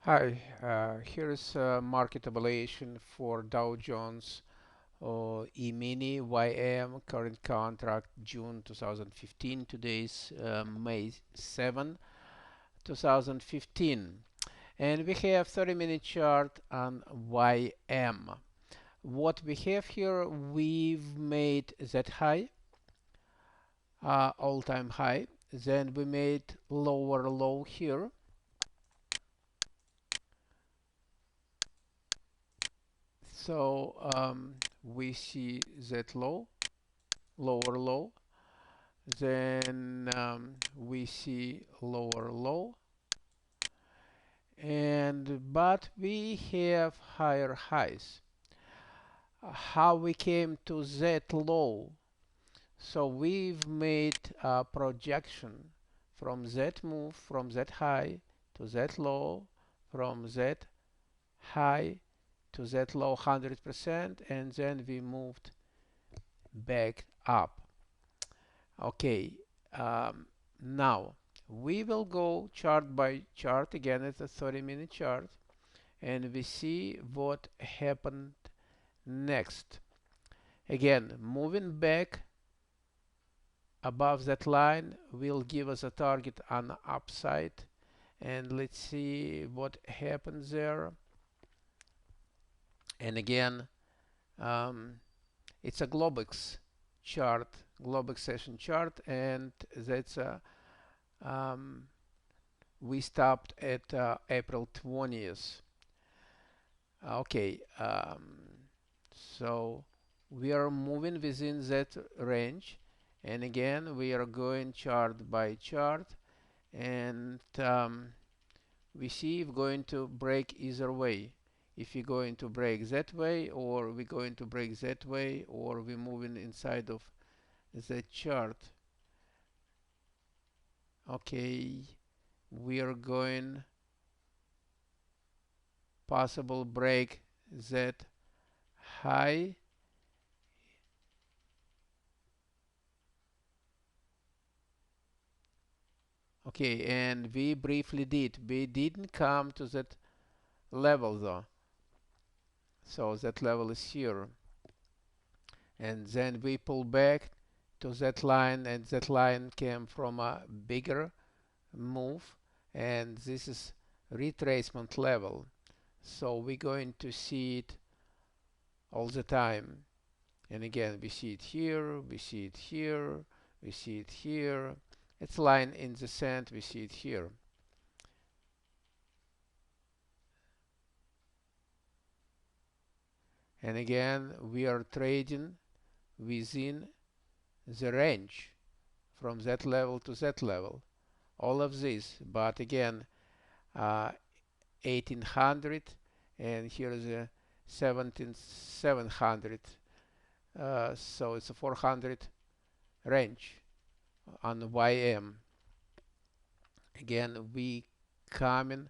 Hi, here is a market evaluation for Dow Jones E-mini YM current contract June 2015. Today's May 7, 2015. And we have 30-minute chart on YM. What we have here, we've made that high, all-time high. Then we made lower low here. So we see that lower low, then we see lower low, and but we have higher highs. How we came to that low? So we've made a projection from that move, from that high to that low, from that high to that low 100%, and then we moved back up. Okay, now we will go chart by chart again. It's a 30-minute chart, and we see what happened next. Again, moving back above that line will give us a target on the upside, and let's see what happens there. And again, um, it's a Globex chart, Globex session chart, and that's a we stopped at April 20th. Okay, so we are moving within that range, and again we are going chart by chart, and we see if going to break either way. If we're going to break that way, or we're going to break that way, or we're moving inside of that chart. Okay, we are going possible break that high. Okay, and we briefly did. We didn't come to that level though. So that level is here. And then we pull back to that line, and that line came from a bigger move, and this is retracement level. So we're going to see it all the time. And again, we see it here, we see it here, we see it here. It's line in the sand, we see it here. And again, we are trading within the range from that level to that level. All of this, but again, 1800, and here is a 17700. So it's a 400 range on YM. Again, we coming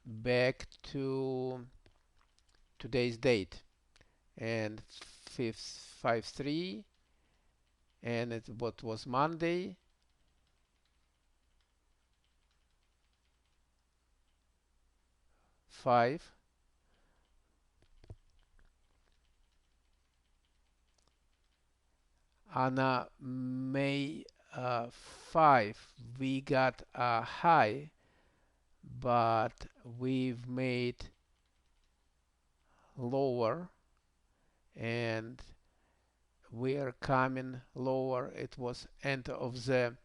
back to today's date, and 5-3, and it what was Monday, 5. On May 5, we got a high, but we've made lower, and we are coming lower. It was end of the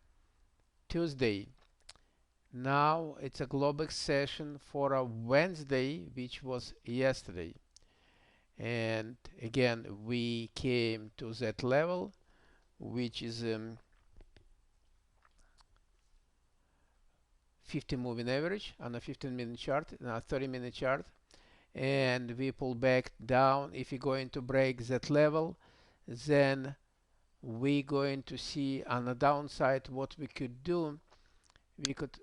Tuesday. Now it's a Globex session for a Wednesday, which was yesterday. And again, we came to that level, which is 50 moving average on a 15-minute chart, and a 30-minute chart, and we pull back down. If we're going to break that level, then we're going to see on the downside what we could do. We could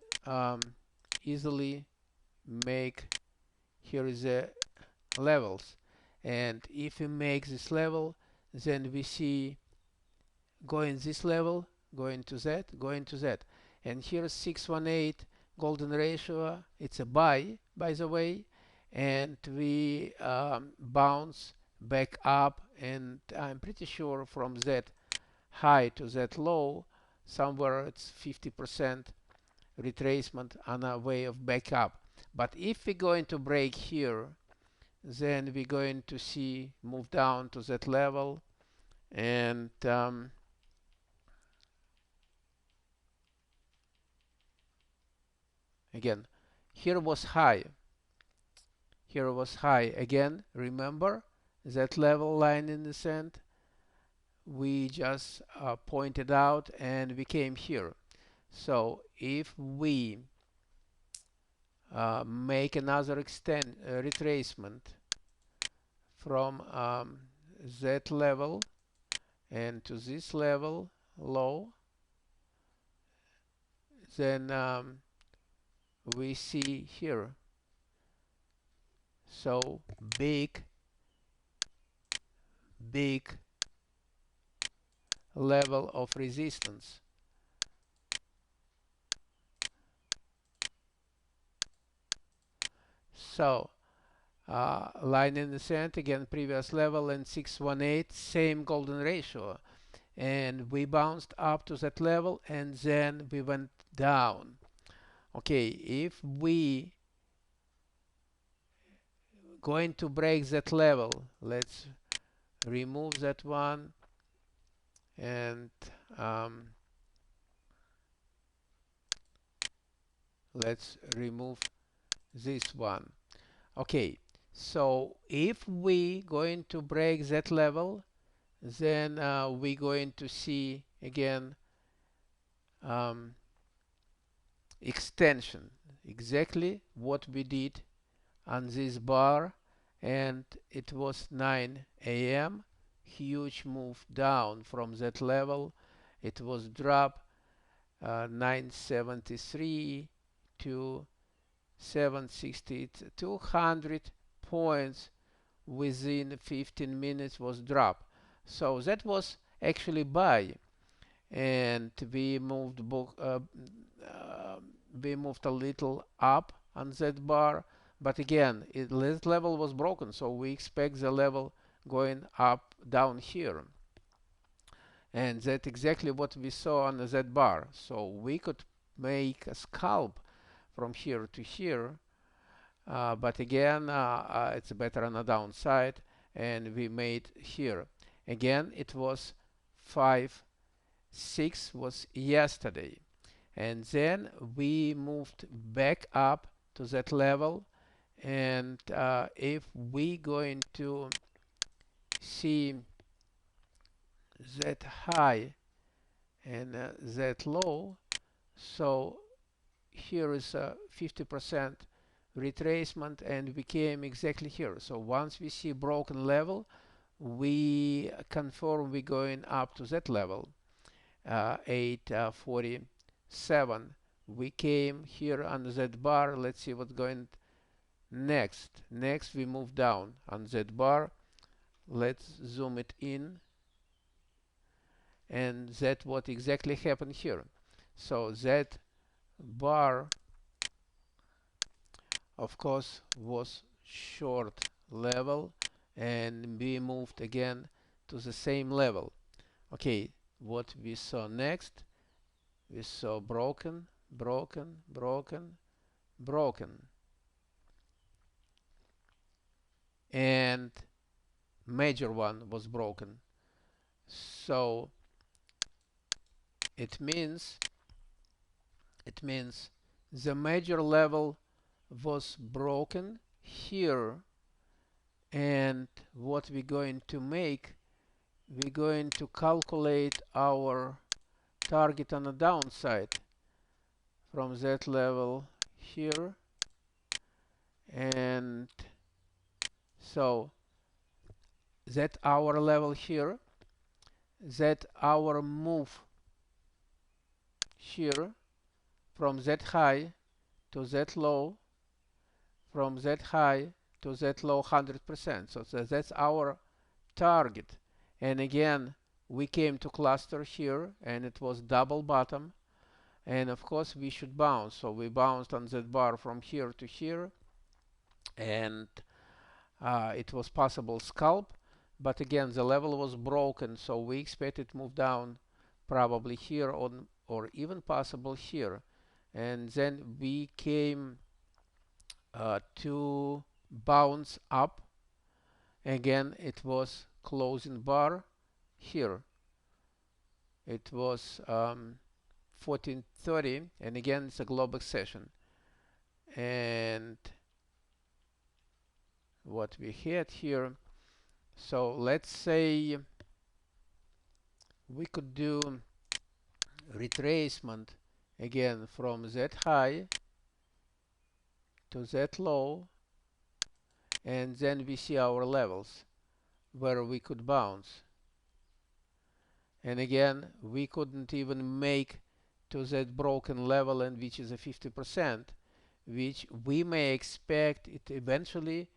easily make, here is the levels, and if we make this level, then we see going this level, going to that, and here is 618, golden ratio, it's a buy, by the way, and we bounce back up, and I'm pretty sure from that high to that low, somewhere it's 50% retracement on a way of back up. But if we're going to break here, then we're going to see move down to that level, and again, here was high. Here was high. Again, remember that level line in the sand? We just pointed out, and we came here. So if we make another retracement from that level and to this level low, then we see here, so big level of resistance. So line in the sand, again previous level, and 618, same golden ratio, and we bounced up to that level and then we went down. Okay, if we going to break that level, let's remove that one, and let's remove this one. Okay, so if we going to break that level, then we're going to see again extension, exactly what we did on this bar, and it was 9 a.m. huge move down from that level. It was drop 973 to 760, 200 points within 15 minutes was drop. So that was actually buy, and we moved a little up on that bar, but again this level was broken, so we expect the level going up down here, and that's exactly what we saw on that bar. So we could make a scalp from here to here, but again it's better on the downside, and we made here again. It was 5-6 was yesterday, and then we moved back up to that level, and if we going to see that high and that low, so here is a 50% retracement, and we came exactly here. So once we see broken level, we confirm we're going up to that level, 847. We came here on that bar. Let's see what's going next. Next we move down on that bar. Let's zoom it in, and that what exactly happened here. So that bar of course was short level, and we moved again to the same level. Okay, what we saw next, we saw broken, and major one was broken. So it means the major level was broken here, and what we're going to make, we're going to calculate our target on the downside from that level here, and so that our level here, that our move here from that high to that low, from that high to that low 100%. So that's our target. And again, we came to cluster here, and it was double bottom, and of course we should bounce. So we bounced on that bar from here to here, and it was possible scalp, but again the level was broken, so we expect it move down probably here on, or even possible here, and then we came to bounce up. Again, it was closing bar here. It was 1430, and again it's a global session. And what we had here, so let's say we could do retracement again from that high to that low, and then we see our levels where we could bounce. And again, we couldn't even make to that broken level, and which is a 50%, which we may expect it eventually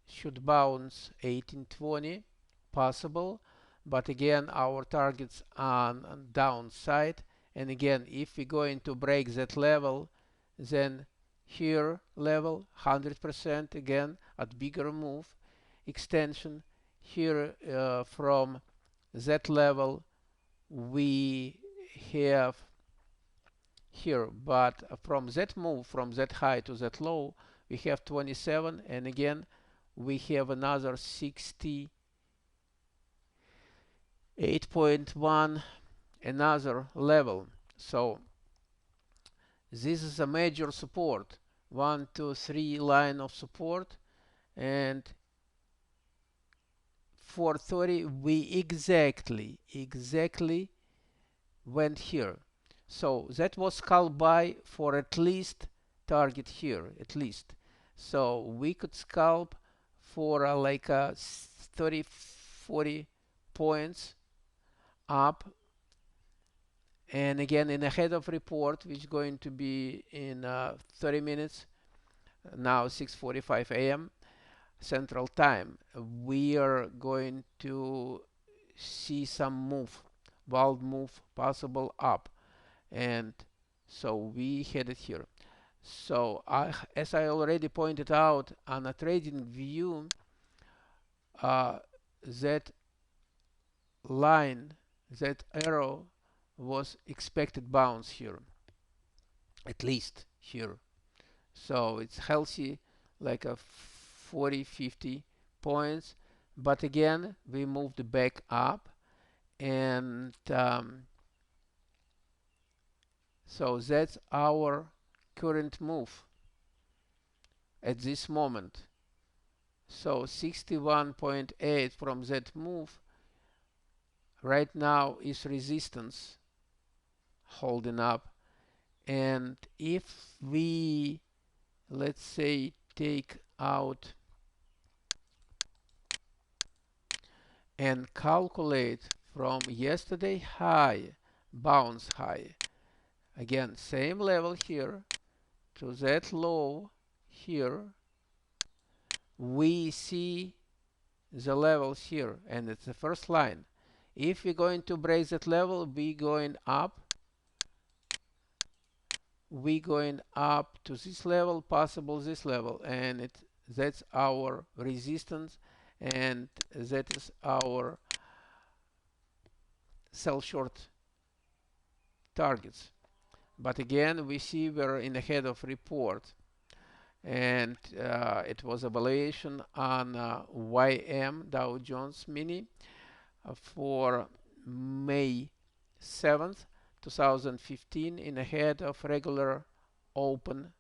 should bounce 1820 possible, but again our targets on downside. And again, if we're going to break that level, then here level 100% again at bigger move extension here from that level we have here, but from that move from that high to that low we have 27, and again we have another 68.1 another level. So this is a major support, 1 2 3 line of support, and 430 we exactly went here. So that was scalp buy for at least target here, at least. So we could scalp for like 30-40 points up, and again in a head of report which is going to be in 30 minutes, now 6:45 a.m. Central Time, we are going to see some move, wild move possible up, and so we headed here. So as I already pointed out on a trading view, that line, that arrow was expected bounce here, at least here. So it's healthy, like a 40-50 points, but again we moved back up, and so that's our current move at this moment. So 61.8 from that move right now is resistance holding up, and if we, let's say, take out and calculate from yesterday high, bounce high, again same level here to that low here, we see the levels here, and it's the first line. If we're going to break that level, we going up to this level, possible this level, and that's our resistance, and that is our sell short targets. But again, we see we're in the head of report, and it was a valuation on YM Dow Jones Mini for May 7th 2015 in ahead of regular open,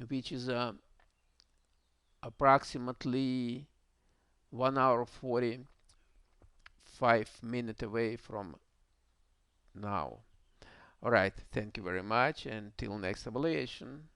which is approximately 1 hour 45 minutes away from now. All right, thank you very much, and till next evaluation.